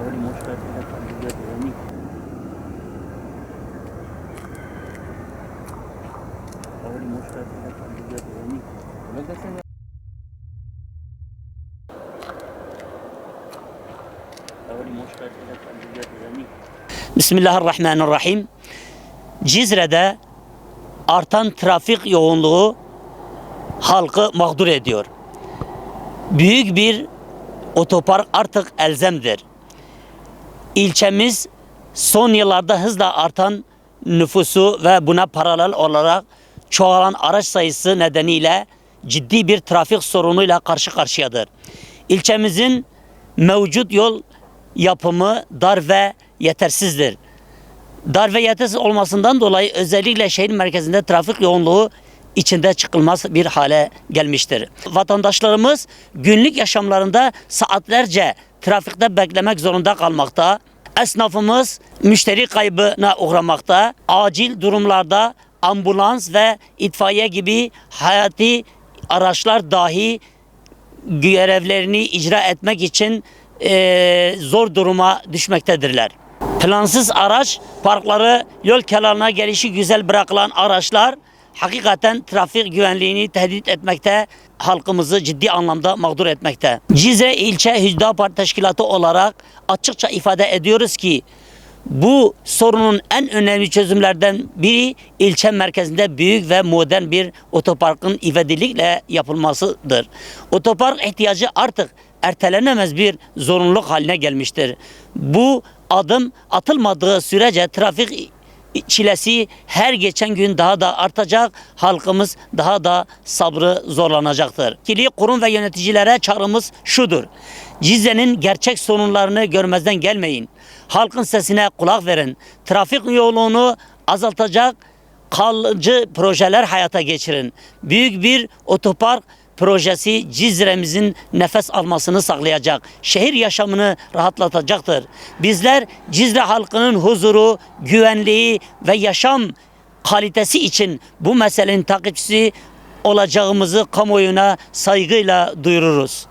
أول مشكلة لك عن الجد يعني أول مشكلة لك عن الجد يعني ولكن سنة أول مشكلة لك عن الجد يعني Bismillahirrahmanirrahim. Cizre'de artan trafik yoğunluğu halkı mağdur ediyor. Büyük bir otopark artık elzemdir. İlçemiz son yıllarda hızla artan nüfusu ve buna paralel olarak çoğalan araç sayısı nedeniyle ciddi bir trafik sorunuyla karşı karşıyadır. İlçemizin mevcut yol yapımı dar ve yetersizdir. Dar ve yetersiz olmasından dolayı özellikle şehir merkezinde trafik yoğunluğu içinde çıkılmaz bir hale gelmiştir. Vatandaşlarımız günlük yaşamlarında saatlerce trafikte beklemek zorunda kalmakta. Esnafımız müşteri kaybına uğramakta. Acil durumlarda ambulans ve itfaiye gibi hayati araçlar dahi görevlerini icra etmek için zor duruma düşmektedirler. Plansız araç parkları, yol kenarına gelişi güzel bırakılan araçlar hakikaten trafik güvenliğini tehdit etmekte, halkımızı ciddi anlamda mağdur etmekte. Cizre İlçe Hüdapar Teşkilatı olarak açıkça ifade ediyoruz ki bu sorunun en önemli çözümlerden biri ilçe merkezinde büyük ve modern bir otoparkın ivedilikle yapılmasıdır. Otopark ihtiyacı artık ertelenemez bir zorunluluk haline gelmiştir. Bu adım atılmadığı sürece trafik çilesi her geçen gün daha da artacak, halkımız daha da sabrı zorlanacaktır. Yetkili kurum ve yöneticilere çağrımız şudur: Cizre'nin gerçek sorunlarını görmezden gelmeyin. Halkın sesine kulak verin. Trafik yoğunluğunu azaltacak kalıcı projeler hayata geçirin. Büyük bir otopark projesi Cizre'mizin nefes almasını sağlayacak, şehir yaşamını rahatlatacaktır. Bizler Cizre halkının huzuru, güvenliği ve yaşam kalitesi için bu meselenin takipçisi olacağımızı kamuoyuna saygıyla duyururuz.